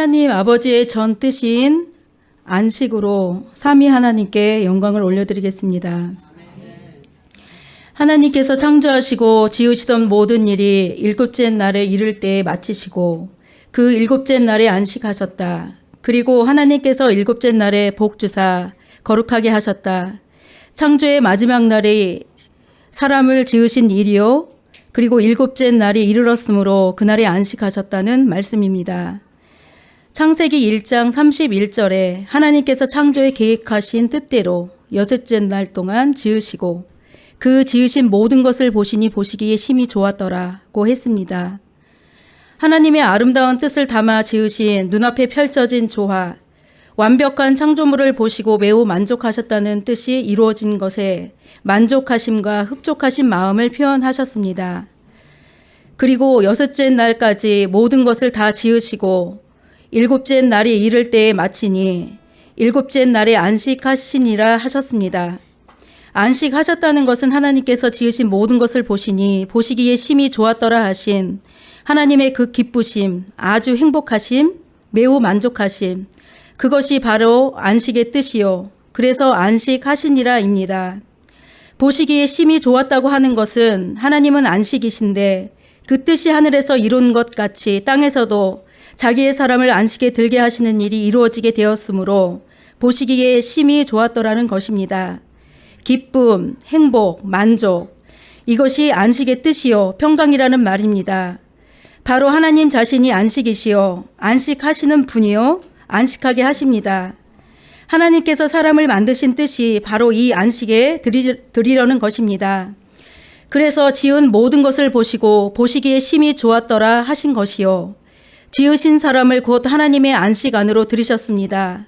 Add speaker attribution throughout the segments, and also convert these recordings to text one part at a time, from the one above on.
Speaker 1: 하나님 아버지의 전 뜻인 안식으로 삼위 하나님께 영광을 올려드리겠습니다. 하나님께서 창조하시고 지으시던 모든 일이 일곱째 날에 이를 때에 마치시고 그 일곱째 날에 안식하셨다. 그리고 하나님께서 일곱째 날에 복 주사 거룩하게 하셨다. 창조의 마지막 날이 사람을 지으신 일이요. 그리고 일곱째 날이 이르렀으므로 그날에 안식하셨다는 말씀입니다. 창세기 1장 31절에 하나님께서 창조에 계획하신 뜻대로 여섯째 날 동안 지으시고 그 지으신 모든 것을 보시니 보시기에 심히 좋았더라고 했습니다. 하나님의 아름다운 뜻을 담아 지으신 눈앞에 펼쳐진 조화, 완벽한 창조물을 보시고 매우 만족하셨다는 뜻이 이루어진 것에 만족하심과 흡족하신 마음을 표현하셨습니다. 그리고 여섯째 날까지 모든 것을 다 지으시고 일곱째 날이 이를 때에 마치니 일곱째 날에 안식하시니라 하셨습니다. 안식하셨다는 것은 하나님께서 지으신 모든 것을 보시니 보시기에 심히 좋았더라 하신 하나님의 그 기쁘심, 아주 행복하심, 매우 만족하심, 그것이 바로 안식의 뜻이요. 그래서 안식하시니라입니다. 보시기에 심히 좋았다고 하는 것은 하나님은 안식이신데 그 뜻이 하늘에서 이룬 것 같이 땅에서도 자기의 사람을 안식에 들게 하시는 일이 이루어지게 되었으므로 보시기에 심히 좋았더라는 것입니다. 기쁨, 행복, 만족, 이것이 안식의 뜻이요 평강이라는 말입니다. 바로 하나님 자신이 안식이시요 안식하시는 분이요 안식하게 하십니다. 하나님께서 사람을 만드신 뜻이 바로 이 안식에 드리려는 것입니다. 그래서 지은 모든 것을 보시고 보시기에 심히 좋았더라 하신 것이요 지으신 사람을 곧 하나님의 안식 안으로 들이셨습니다.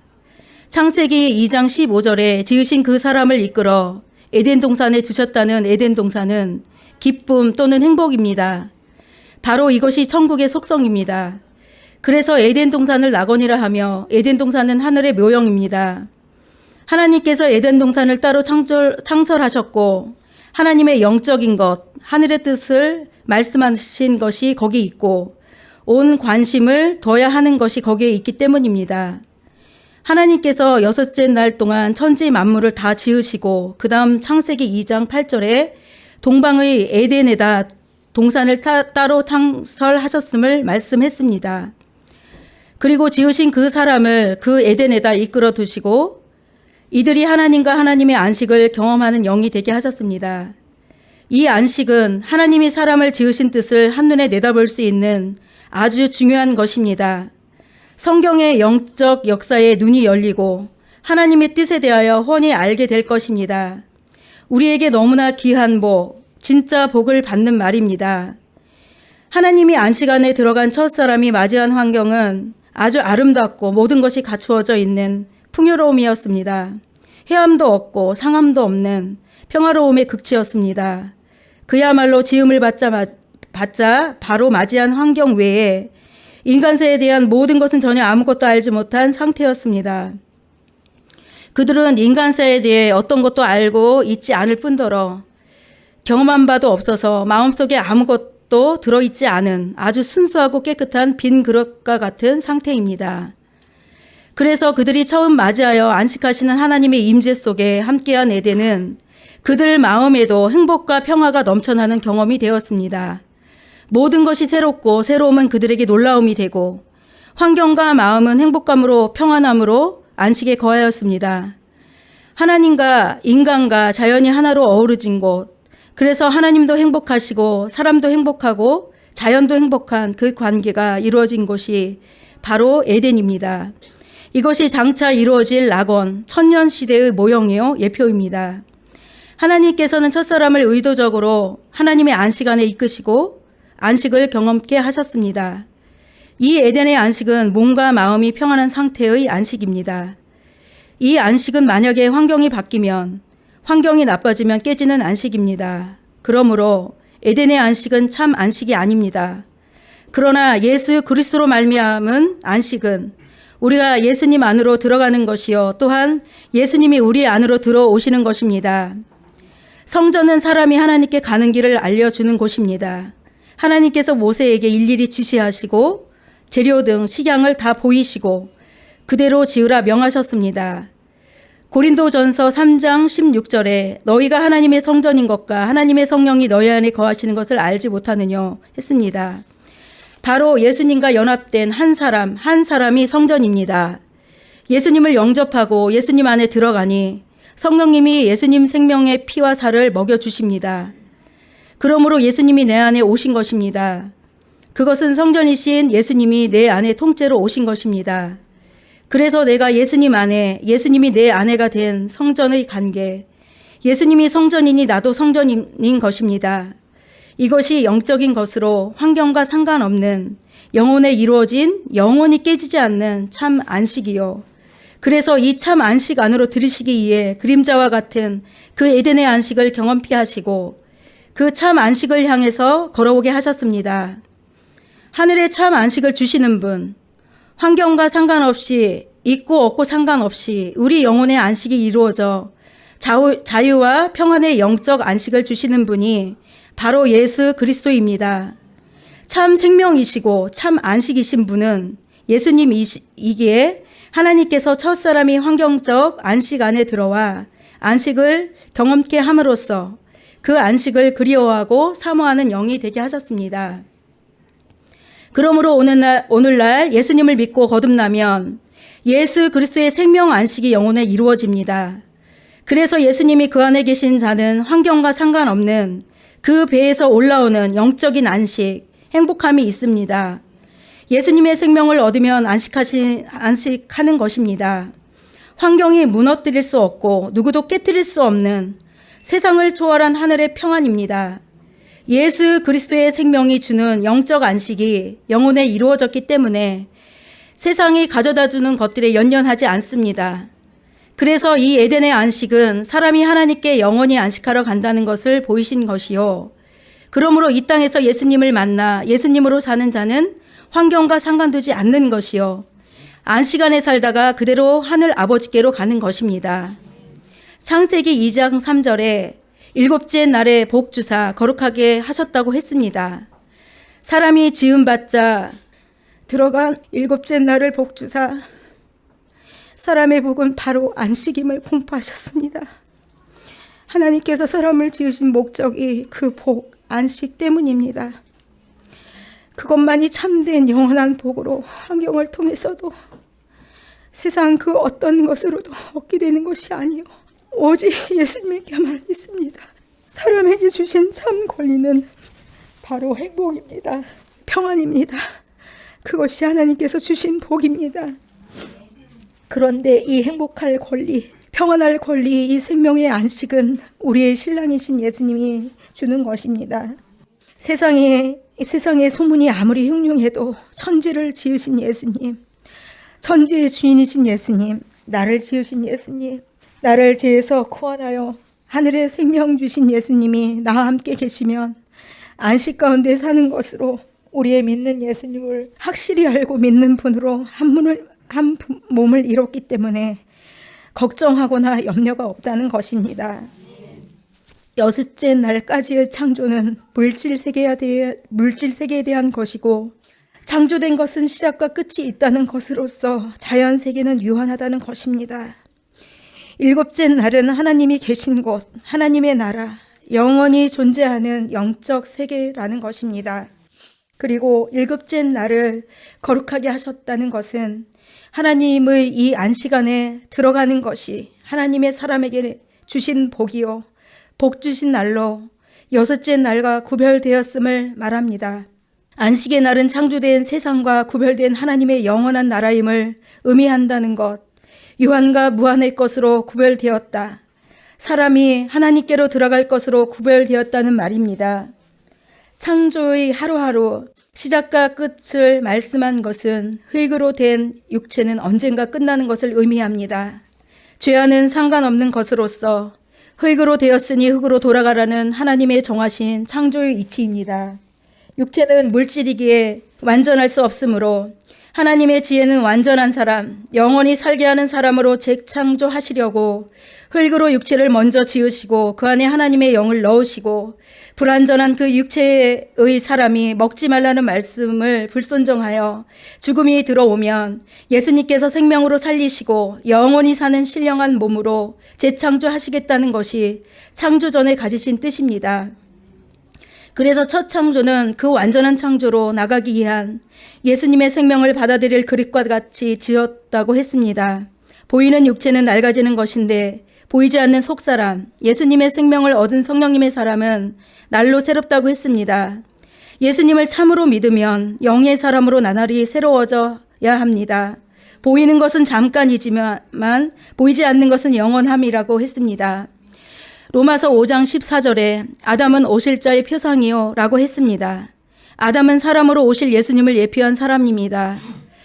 Speaker 1: 창세기 2장 15절에 지으신 그 사람을 이끌어 에덴 동산에 두셨다는 에덴 동산은 기쁨 또는 행복입니다. 바로 이것이 천국의 속성입니다. 그래서 에덴 동산을 낙원이라 하며 에덴 동산은 하늘의 묘형입니다. 하나님께서 에덴 동산을 따로 창설하셨고 하나님의 영적인 것, 하늘의 뜻을 말씀하신 것이 거기 있고 온 관심을 둬야 하는 것이 거기에 있기 때문입니다. 하나님께서 여섯째 날 동안 천지 만물을 다 지으시고 그 다음 창세기 2장 8절에 동방의 에덴에다 동산을 따로 창설하셨음을 말씀했습니다. 그리고 지으신 그 사람을 그 에덴에다 이끌어 두시고 이들이 하나님과 하나님의 안식을 경험하는 영이 되게 하셨습니다. 이 안식은 하나님이 사람을 지으신 뜻을 한눈에 내다볼 수 있는 아주 중요한 것입니다. 성경의 영적 역사에 눈이 열리고 하나님의 뜻에 대하여 훤히 알게 될 것입니다. 우리에게 너무나 귀한 복, 진짜 복을 받는 말입니다. 하나님이 안식 안에 들어간 첫사람이 맞이한 환경은 아주 아름답고 모든 것이 갖추어져 있는 풍요로움이었습니다. 해함도 없고 상함도 없는 평화로움의 극치였습니다. 그야말로 지음을 받자 바로 맞이한 환경 외에 인간세에 대한 모든 것은 전혀 아무것도 알지 못한 상태였습니다. 그들은 인간세에 대해 어떤 것도 알고 있지 않을 뿐더러 경험한 바도 없어서 마음속에 아무것도 들어있지 않은 아주 순수하고 깨끗한 빈 그릇과 같은 상태입니다. 그래서 그들이 처음 맞이하여 안식하시는 하나님의 임재 속에 함께한 에덴은 그들 마음에도 행복과 평화가 넘쳐나는 경험이 되었습니다. 모든 것이 새롭고 새로움은 그들에게 놀라움이 되고 환경과 마음은 행복감으로 평안함으로 안식에 거하였습니다. 하나님과 인간과 자연이 하나로 어우러진 곳, 그래서 하나님도 행복하시고 사람도 행복하고 자연도 행복한 그 관계가 이루어진 곳이 바로 에덴입니다. 이것이 장차 이루어질 낙원, 천년시대의 모형이요 예표입니다. 하나님께서는 첫사람을 의도적으로 하나님의 안식 안에 이끄시고 안식을 경험케 하셨습니다. 이 에덴의 안식은 몸과 마음이 평안한 상태의 안식입니다. 이 안식은 만약에 환경이 바뀌면, 환경이 나빠지면 깨지는 안식입니다. 그러므로 에덴의 안식은 참 안식이 아닙니다. 그러나 예수 그리스도로 말미암은 안식은 우리가 예수님 안으로 들어가는 것이요 또한 예수님이 우리 안으로 들어오시는 것입니다. 성전은 사람이 하나님께 가는 길을 알려주는 곳입니다. 하나님께서 모세에게 일일이 지시하시고 재료 등 식양을 다 보이시고 그대로 지으라 명하셨습니다. 고린도전서 3장 16절에 너희가 하나님의 성전인 것과 하나님의 성령이 너희 안에 거하시는 것을 알지 못하느냐 했습니다. 바로 예수님과 연합된 한 사람이 성전입니다. 예수님을 영접하고 예수님 안에 들어가니 성령님이 예수님 생명의 피와 살을 먹여주십니다. 그러므로 예수님이 내 안에 오신 것입니다. 그것은 성전이신 예수님이 내 안에 통째로 오신 것입니다. 그래서 내가 예수님 안에, 예수님이 내 아내가 된 성전의 관계, 예수님이 성전이니 나도 성전인 것입니다. 이것이 영적인 것으로 환경과 상관없는 영혼에 이루어진 영원히 깨지지 않는 참 안식이요. 그래서 이 참 안식 안으로 들으시기 위해 그림자와 같은 그 에덴의 안식을 경험케 하시고 그 참 안식을 향해서 걸어오게 하셨습니다. 하늘의 참 안식을 주시는 분, 환경과 상관없이 있고 없고 상관없이 우리 영혼의 안식이 이루어져 자유와 평안의 영적 안식을 주시는 분이 바로 예수 그리스도입니다. 참 생명이시고 참 안식이신 분은 예수님이기에 하나님께서 첫사람이 환경적 안식 안에 들어와 안식을 경험케 함으로써 그 안식을 그리워하고 사모하는 영이 되게 하셨습니다. 그러므로 오늘날 예수님을 믿고 거듭나면 예수 그리스도의 생명 안식이 영혼에 이루어집니다. 그래서 예수님이 그 안에 계신 자는 환경과 상관없는 그 배에서 올라오는 영적인 안식, 행복함이 있습니다. 예수님의 생명을 얻으면 안식하는 것입니다. 환경이 무너뜨릴 수 없고 누구도 깨뜨릴 수 없는 세상을 초월한 하늘의 평안입니다. 예수 그리스도의 생명이 주는 영적 안식이 영혼에 이루어졌기 때문에 세상이 가져다주는 것들에 연연하지 않습니다. 그래서 이 에덴의 안식은 사람이 하나님께 영원히 안식하러 간다는 것을 보이신 것이요. 그러므로 이 땅에서 예수님을 만나 예수님으로 사는 자는 환경과 상관두지 않는 것이요. 안식 안에 살다가 그대로 하늘 아버지께로 가는 것입니다. 창세기 2장 3절에 일곱째 날에 복 주사 거룩하게 하셨다고 했습니다. 사람이 지음받자 들어간 일곱째 날을 복 주사 사람의 복은 바로 안식임을 공포하셨습니다. 하나님께서 사람을 지으신 목적이 그 복, 안식 때문입니다. 그것만이 참된 영원한 복으로 환경을 통해서도 세상 그 어떤 것으로도 얻게 되는 것이 아니요 오직 예수님께만 있습니다. 사람에게 주신 참 권리는 바로 행복입니다. 평안입니다. 그것이 하나님께서 주신 복입니다. 그런데 이 행복할 권리, 평안할 권리, 이 생명의 안식은 우리의 신랑이신 예수님이 주는 것입니다. 세상의 소문이 아무리 흉흉해도 천지를 지으신 예수님, 천지의 주인이신 예수님, 나를 지으신 예수님, 나를 죄에서 구원하여 하늘의 생명 주신 예수님이 나와 함께 계시면 안식 가운데 사는 것으로 우리의 믿는 예수님을 확실히 알고 믿는 분으로 한 몸을 이뤘기 때문에 걱정하거나 염려가 없다는 것입니다. 여섯째 날까지의 창조는 물질 세계에 대한 것이고 창조된 것은 시작과 끝이 있다는 것으로서 자연 세계는 유한하다는 것입니다. 일곱째 날은 하나님이 계신 곳, 하나님의 나라, 영원히 존재하는 영적 세계라는 것입니다. 그리고 일곱째 날을 거룩하게 하셨다는 것은 하나님의 이 안식 안에 들어가는 것이 하나님의 사람에게 주신 복이요, 복 주신 날로 여섯째 날과 구별되었음을 말합니다. 안식의 날은 창조된 세상과 구별된 하나님의 영원한 나라임을 의미한다는 것, 유한과 무한의 것으로 구별되었다. 사람이 하나님께로 들어갈 것으로 구별되었다는 말입니다. 창조의 하루하루 시작과 끝을 말씀한 것은 흙으로 된 육체는 언젠가 끝나는 것을 의미합니다. 죄와는 상관없는 것으로서 흙으로 되었으니 흙으로 돌아가라는 하나님의 정하신 창조의 이치입니다. 육체는 물질이기에 완전할 수 없으므로 하나님의 지혜는 완전한 사람, 영원히 살게 하는 사람으로 재창조하시려고 흙으로 육체를 먼저 지으시고 그 안에 하나님의 영을 넣으시고 불완전한 그 육체의 사람이 먹지 말라는 말씀을 불순종하여 죽음이 들어오면 예수님께서 생명으로 살리시고 영원히 사는 신령한 몸으로 재창조하시겠다는 것이 창조 전에 가지신 뜻입니다. 그래서 첫 창조는 그 완전한 창조로 나가기 위한 예수님의 생명을 받아들일 그릇과 같이 지었다고 했습니다. 보이는 육체는 낡아지는 것인데 보이지 않는 속사람, 예수님의 생명을 얻은 성령님의 사람은 날로 새롭다고 했습니다. 예수님을 참으로 믿으면 영의 사람으로 나날이 새로워져야 합니다. 보이는 것은 잠깐이지만 보이지 않는 것은 영원함이라고 했습니다. 로마서 5장 14절에 아담은 오실 자의 표상이요 라고 했습니다. 아담은 사람으로 오실 예수님을 예표한 사람입니다.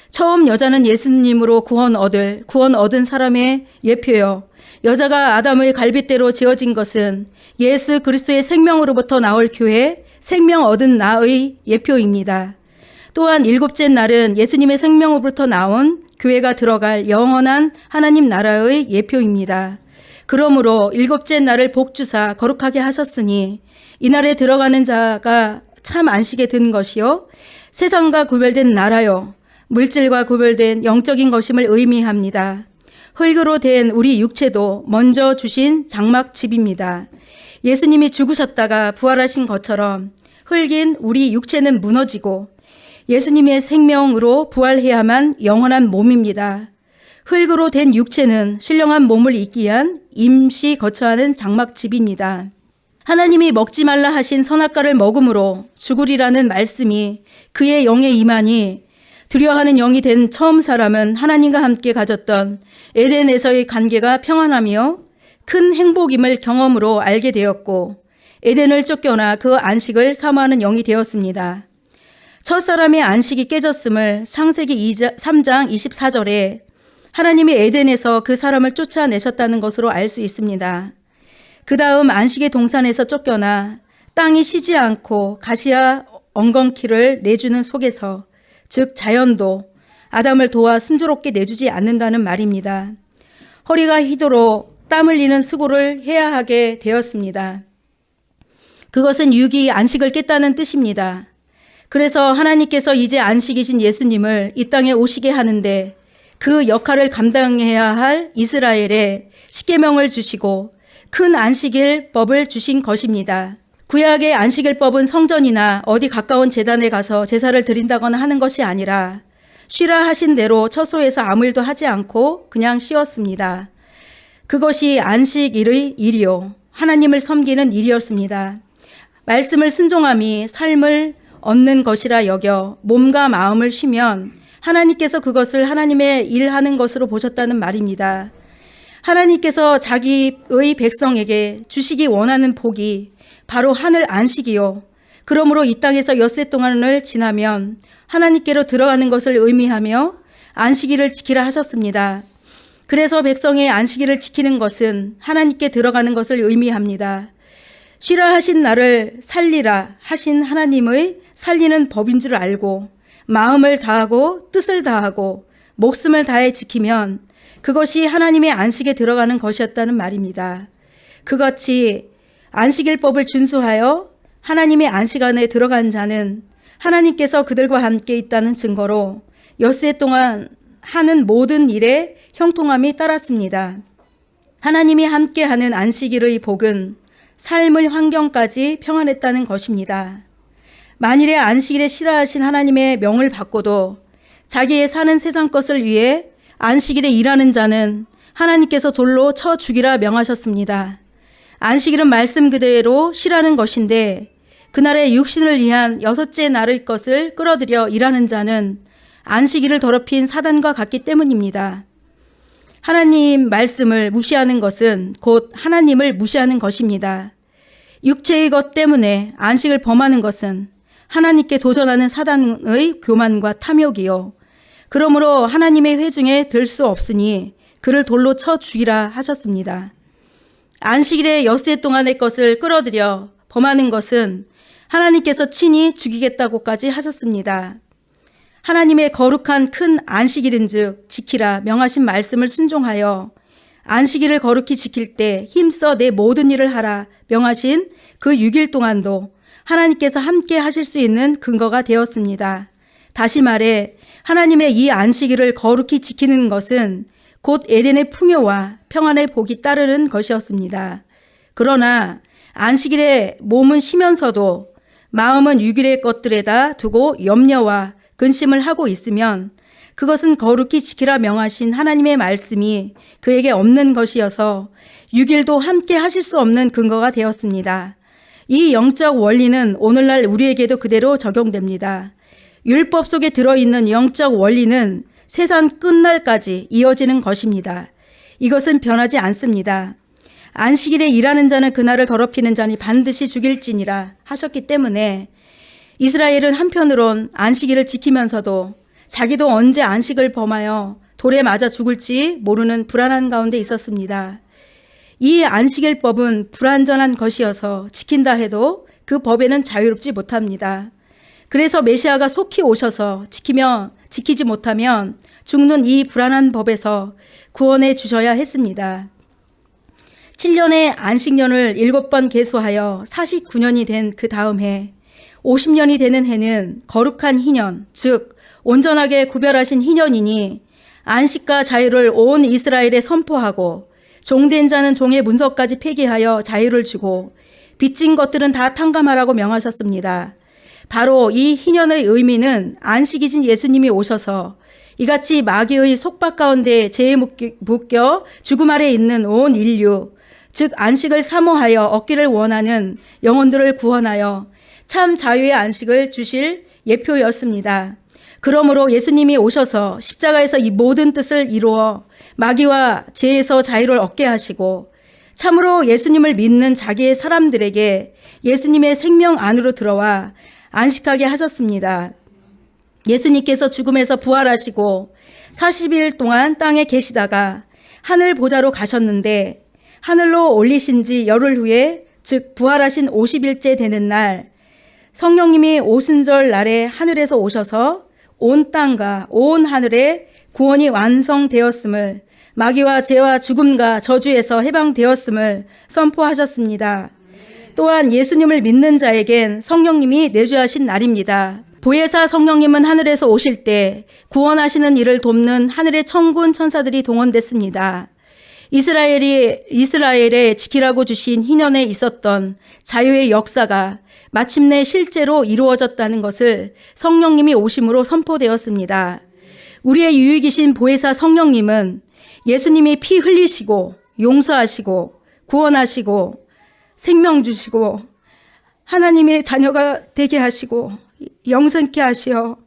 Speaker 1: 처음 여자는 예수님으로 구원 얻은 사람의 예표요. 여자가 아담의 갈빗대로 지어진 것은 예수 그리스도의 생명으로부터 나올 교회, 생명 얻은 나의 예표입니다. 또한 일곱째 날은 예수님의 생명으로부터 나온 교회가 들어갈 영원한 하나님 나라의 예표입니다. 그러므로 일곱째 날을 복주사 거룩하게 하셨으니 이날에 들어가는 자가 참 안식에 든 것이요 세상과 구별된 나라요 물질과 구별된 영적인 것임을 의미합니다. 흙으로 된 우리 육체도 먼저 주신 장막집입니다. 예수님이 죽으셨다가 부활하신 것처럼 흙인 우리 육체는 무너지고 예수님의 생명으로 부활해야만 영원한 몸입니다. 흙으로 된 육체는 신령한 몸을 입기 위한 임시 거처하는 장막집입니다. 하나님이 먹지 말라 하신 선악과를 먹음으로 죽으리라는 말씀이 그의 영에 임하니 두려워하는 영이 된 처음 사람은 하나님과 함께 가졌던 에덴에서의 관계가 평안하며 큰 행복임을 경험으로 알게 되었고 에덴을 쫓겨나 그 안식을 사모하는 영이 되었습니다. 첫 사람의 안식이 깨졌음을 창세기 3장 24절에 하나님이 에덴에서 그 사람을 쫓아내셨다는 것으로 알 수 있습니다. 그 다음 안식의 동산에서 쫓겨나 땅이 쉬지 않고 가시와 엉겅퀴를 내주는 속에서 즉 자연도 아담을 도와 순조롭게 내주지 않는다는 말입니다. 허리가 휘도록 땀 흘리는 수고를 해야 하게 되었습니다. 그것은 육이 안식을 깼다는 뜻입니다. 그래서 하나님께서 이제 안식이신 예수님을 이 땅에 오시게 하는데 그 역할을 감당해야 할 이스라엘에 십계명을 주시고 큰 안식일법을 주신 것입니다. 구약의 안식일법은 성전이나 어디 가까운 제단에 가서 제사를 드린다거나 하는 것이 아니라 쉬라 하신 대로 처소에서 아무 일도 하지 않고 그냥 쉬었습니다. 그것이 안식일의 일이요 하나님을 섬기는 일이었습니다. 말씀을 순종함이 삶을 얻는 것이라 여겨 몸과 마음을 쉬면 하나님께서 그것을 하나님의 일하는 것으로 보셨다는 말입니다. 하나님께서 자기의 백성에게 주시기 원하는 복이 바로 하늘 안식이요. 그러므로 이 땅에서 엿새 동안을 지나면 하나님께로 들어가는 것을 의미하며 안식일을 지키라 하셨습니다. 그래서 백성의 안식일을 지키는 것은 하나님께 들어가는 것을 의미합니다. 쉬라 하신 나를 살리라 하신 하나님의 살리는 법인 줄 알고 마음을 다하고 뜻을 다하고 목숨을 다해 지키면 그것이 하나님의 안식에 들어가는 것이었다는 말입니다. 그같이 안식일법을 준수하여 하나님의 안식 안에 들어간 자는 하나님께서 그들과 함께 있다는 증거로 엿새 동안 하는 모든 일에 형통함이 따랐습니다. 하나님이 함께하는 안식일의 복은 삶의 환경까지 평안했다는 것입니다. 만일에 안식일에 싫어하신 하나님의 명을 받고도 자기의 사는 세상 것을 위해 안식일에 일하는 자는 하나님께서 돌로 쳐 죽이라 명하셨습니다. 안식일은 말씀 그대로 쉬라는 것인데 그날의 육신을 위한 여섯째 날의 것을 끌어들여 일하는 자는 안식일을 더럽힌 사단과 같기 때문입니다. 하나님 말씀을 무시하는 것은 곧 하나님을 무시하는 것입니다. 육체의 것 때문에 안식을 범하는 것은 하나님께 도전하는 사단의 교만과 탐욕이요. 그러므로 하나님의 회중에 들 수 없으니 그를 돌로 쳐 죽이라 하셨습니다. 안식일에 엿새 동안의 것을 끌어들여 범하는 것은 하나님께서 친히 죽이겠다고까지 하셨습니다. 하나님의 거룩한 큰 안식일인즉 지키라 명하신 말씀을 순종하여 안식일을 거룩히 지킬 때 힘써 내 모든 일을 하라 명하신 그 6일 동안도 하나님께서 함께 하실 수 있는 근거가 되었습니다. 다시 말해 하나님의 이 안식일을 거룩히 지키는 것은 곧 에덴의 풍요와 평안의 복이 따르는 것이었습니다. 그러나 안식일에 몸은 쉬면서도 마음은 6일의 것들에다 두고 염려와 근심을 하고 있으면 그것은 거룩히 지키라 명하신 하나님의 말씀이 그에게 없는 것이어서 6일도 함께 하실 수 없는 근거가 되었습니다. 이 영적 원리는 오늘날 우리에게도 그대로 적용됩니다. 율법 속에 들어있는 영적 원리는 세상 끝날까지 이어지는 것입니다. 이것은 변하지 않습니다. 안식일에 일하는 자는 그날을 더럽히는 자니 반드시 죽일지니라 하셨기 때문에 이스라엘은 한편으론 안식일을 지키면서도 자기도 언제 안식을 범하여 돌에 맞아 죽을지 모르는 불안한 가운데 있었습니다. 이 안식일법은 불완전한 것이어서 지킨다 해도 그 법에는 자유롭지 못합니다. 그래서 메시아가 속히 오셔서 지키지 못하면 죽는 이 불안한 법에서 구원해 주셔야 했습니다. 7년의 안식년을 7번 계수하여 49년이 된 그 다음 해 50년이 되는 해는 거룩한 희년, 즉 온전하게 구별하신 희년이니 안식과 자유를 온 이스라엘에 선포하고 종된 자는 종의 문서까지 폐기하여 자유를 주고 빚진 것들은 다 탕감하라고 명하셨습니다. 바로 이 희년의 의미는 안식이신 예수님이 오셔서 이같이 마귀의 속박 가운데 죄에 묶여 죽음 아래 있는 온 인류, 즉 안식을 사모하여 얻기를 원하는 영혼들을 구원하여 참 자유의 안식을 주실 예표였습니다. 그러므로 예수님이 오셔서 십자가에서 이 모든 뜻을 이루어 마귀와 죄에서 자유를 얻게 하시고 참으로 예수님을 믿는 자기의 사람들에게 예수님의 생명 안으로 들어와 안식하게 하셨습니다. 예수님께서 죽음에서 부활하시고 40일 동안 땅에 계시다가 하늘 보좌로 가셨는데 하늘로 올리신 지 열흘 후에 즉 부활하신 50일째 되는 날 성령님이 오순절 날에 하늘에서 오셔서 온 땅과 온 하늘에 구원이 완성되었음을 마귀와 죄와 죽음과 저주에서 해방되었음을 선포하셨습니다. 또한 예수님을 믿는 자에겐 성령님이 내주하신 날입니다. 보혜사 성령님은 하늘에서 오실 때 구원하시는 일을 돕는 하늘의 천군 천사들이 동원됐습니다. 이스라엘에 지키라고 주신 희년에 있었던 자유의 역사가 마침내 실제로 이루어졌다는 것을 성령님이 오심으로 선포되었습니다. 우리의 유익이신 보혜사 성령님은 예수님이 피 흘리시고 용서하시고 구원하시고 생명 주시고 하나님의 자녀가 되게 하시고 영생케 하시어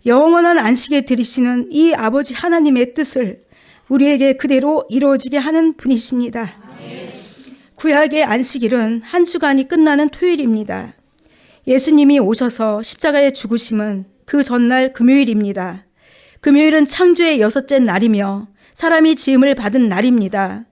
Speaker 1: 영원한 안식에 들이시는 이 아버지 하나님의 뜻을 우리에게 그대로 이루어지게 하는 분이십니다. 구약의 안식일은 한 주간이 끝나는 토요일입니다. 예수님이 오셔서 십자가에 죽으심은 그 전날 금요일입니다. 금요일은 창조의 6째 날이며 사람이 지음을 받은 날입니다.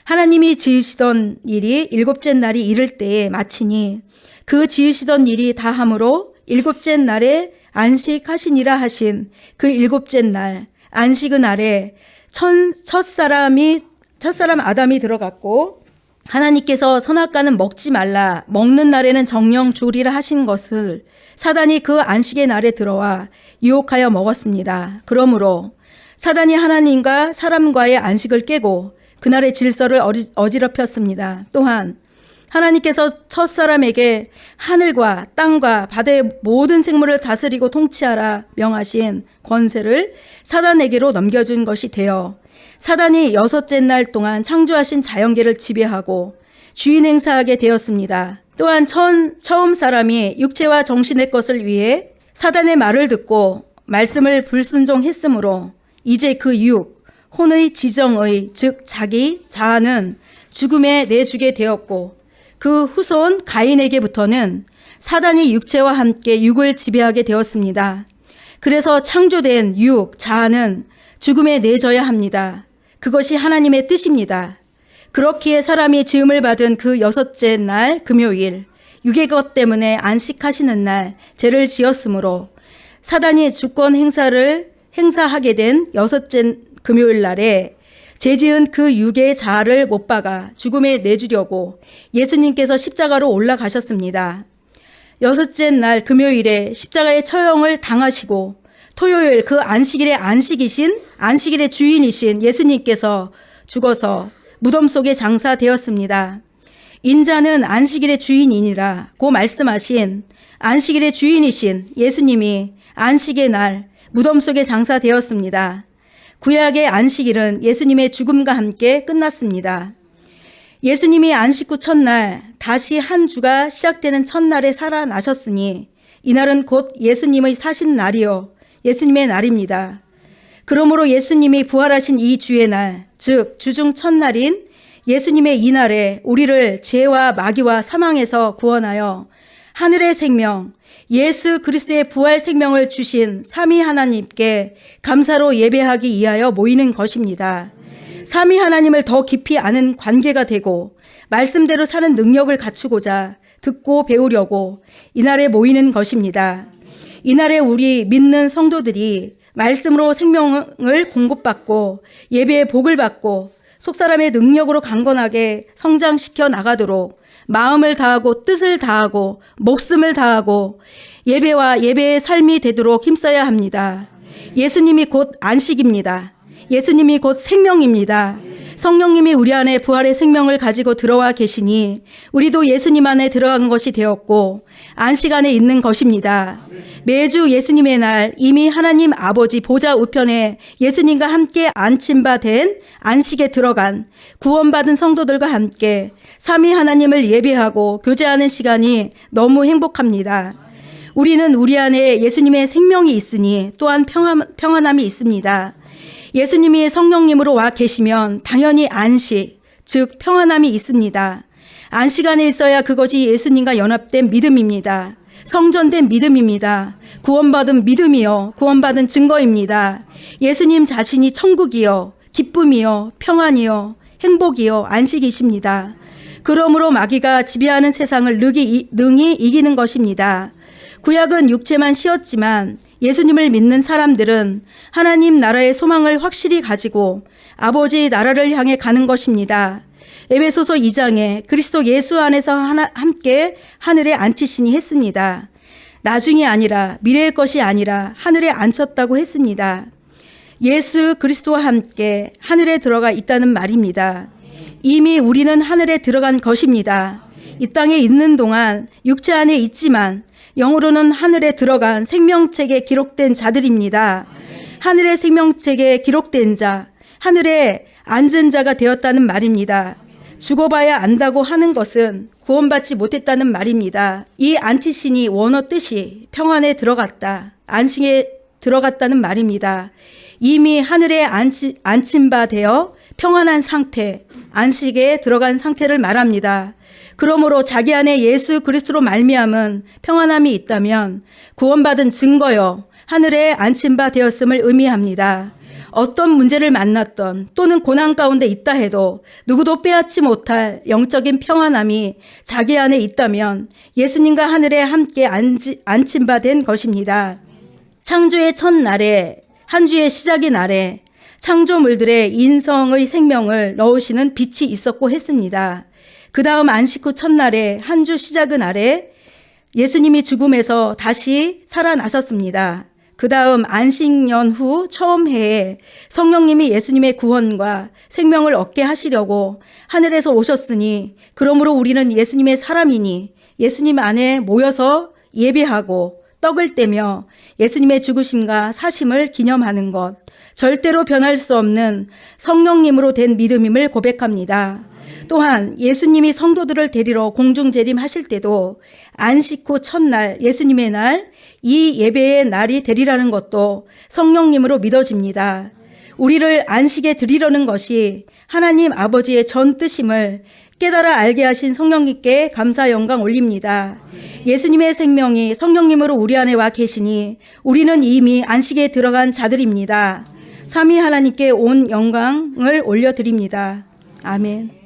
Speaker 1: 하나님이 지으시던 일이 7째 날이 이를 때에 마치니 그 지으시던 일이 다함으로 7째 날에 안식하시니라 하신 그 7째 날 안식의 날에 첫사람 아담이 들어갔고 하나님께서 선악과는 먹지 말라 먹는 날에는 정령 죽으리라 하신 것을 사단이 그 안식의 날에 들어와 유혹하여 먹었습니다. 그러므로 사단이 하나님과 사람과의 안식을 깨고 그날의 질서를 어지럽혔습니다. 또한 하나님께서 첫사람에게 하늘과 땅과 바다의 모든 생물을 다스리고 통치하라 명하신 권세를 사단에게로 넘겨준 것이 되어 사단이 6째 날 동안 창조하신 자연계를 지배하고 주인 행사하게 되었습니다. 또한 처음 사람이 육체와 정신의 것을 위해 사단의 말을 듣고 말씀을 불순종했으므로 이제 그 혼의 지정의 즉 자기 자아는 죽음에 내주게 되었고 그 후손 가인에게부터는 사단이 육체와 함께 육을 지배하게 되었습니다. 그래서 창조된 자아는 죽음에 내져야 합니다. 그것이 하나님의 뜻입니다. 그렇기에 사람이 지음을 받은 그 6째 날 금요일 육의 것 때문에 안식하시는 날 죄를 지었으므로 사단이 주권 행사하게 된 여섯째 금요일 날에 죄지은 그 육의 자아를 못 박아 죽음에 내주려고 예수님께서 십자가로 올라가셨습니다. 여섯째 날 금요일에 십자가의 처형을 당하시고 토요일 그 안식일의 안식일의 주인이신 예수님께서 죽어서 무덤 속에 장사되었습니다. 인자는 안식일의 주인이니라 고 말씀하신 안식일의 주인이신 예수님이 안식의 날 무덤 속에 장사되었습니다. 구약의 안식일은 예수님의 죽음과 함께 끝났습니다. 예수님이 안식 후 첫날 다시 한 주가 시작되는 첫날에 살아나셨으니 이날은 곧 예수님의 사신 날이요 예수님의 날입니다. 그러므로 예수님이 부활하신 이 주의 날, 즉 주중 첫날인 예수님의 이 날에 우리를 죄와 마귀와 사망에서 구원하여 하늘의 생명, 예수 그리스도의 부활 생명을 주신 삼위 하나님께 감사로 예배하기 위하여 모이는 것입니다. 삼위 하나님을 더 깊이 아는 관계가 되고 말씀대로 사는 능력을 갖추고자 듣고 배우려고 이날에 모이는 것입니다. 이날에 우리 믿는 성도들이 말씀으로 생명을 공급받고 예배의 복을 받고 속사람의 능력으로 강건하게 성장시켜 나가도록 마음을 다하고 뜻을 다하고 목숨을 다하고 예배와 예배의 삶이 되도록 힘써야 합니다. 예수님이 곧 안식입니다. 예수님이 곧 생명입니다. 성령님이 우리 안에 부활의 생명을 가지고 들어와 계시니 우리도 예수님 안에 들어간 것이 되었고 안식 안에 있는 것입니다. 매주 예수님의 날 이미 하나님 아버지 보좌 우편에 예수님과 함께 앉힌 바 된 안식에 들어간 구원받은 성도들과 함께 삼위 하나님을 예배하고 교제하는 시간이 너무 행복합니다. 우리는 우리 안에 예수님의 생명이 있으니 또한 평안함이 있습니다. 예수님이 성령님으로 와 계시면 당연히 안식, 즉 평안함이 있습니다. 안식 안에 있어야 그것이 예수님과 연합된 믿음입니다. 성전된 믿음입니다. 구원받은 믿음이요, 구원받은 증거입니다. 예수님 자신이 천국이요, 기쁨이요, 평안이요, 행복이요, 안식이십니다. 그러므로 마귀가 지배하는 세상을 능히 이기는 것입니다. 구약은 육체만 쉬었지만 예수님을 믿는 사람들은 하나님 나라의 소망을 확실히 가지고 아버지의 나라를 향해 가는 것입니다. 에베소서 2장에 그리스도 예수 안에서 함께 하늘에 앉히시니 했습니다. 나중이 아니라 미래의 것이 아니라 하늘에 앉혔다고 했습니다. 예수 그리스도와 함께 하늘에 들어가 있다는 말입니다. 이미 우리는 하늘에 들어간 것입니다. 이 땅에 있는 동안 육체 안에 있지만 영으로는 하늘에 들어간 생명책에 기록된 자들입니다. 하늘의 생명책에 기록된 자, 하늘에 앉은 자가 되었다는 말입니다. 죽어봐야 안다고 하는 것은 구원받지 못했다는 말입니다. 이 앉히시니 원어 뜻이 평안에 들어갔다, 안식에 들어갔다는 말입니다. 이미 하늘에 앉힌 바 되어 평안한 상태, 안식에 들어간 상태를 말합니다. 그러므로 자기 안에 예수 그리스도로 말미암은 평안함이 있다면 구원받은 증거요, 하늘에 앉힌 바 되었음을 의미합니다. 어떤 문제를 만났던 또는 고난 가운데 있다 해도 누구도 빼앗지 못할 영적인 평안함이 자기 안에 있다면 예수님과 하늘에 함께 앉힌 바 된 것입니다. 창조의 첫날에, 한 주의 시작의 날에 창조물들의 인성의 생명을 넣으시는 빛이 있었고 했습니다. 그 다음 안식 후 첫날에 한 주 시작의 날에 예수님이 죽음에서 다시 살아나셨습니다. 그 다음 안식년 후 처음 해에 성령님이 예수님의 구원과 생명을 얻게 하시려고 하늘에서 오셨으니 그러므로 우리는 예수님의 사람이니 예수님 안에 모여서 예배하고 떡을 떼며 예수님의 죽으심과 사심을 기념하는 것, 절대로 변할 수 없는 성령님으로 된 믿음임을 고백합니다. 또한 예수님이 성도들을 데리러 공중재림하실 때도 안식 후 첫날 예수님의 날, 이 예배의 날이 되리라는 것도 성령님으로 믿어집니다. 우리를 안식에 드리려는 것이 하나님 아버지의 전 뜻임을 깨달아 알게 하신 성령님께 감사 영광 올립니다. 예수님의 생명이 성령님으로 우리 안에 와 계시니 우리는 이미 안식에 들어간 자들입니다. 삼위 하나님께 온 영광을 올려드립니다. 아멘.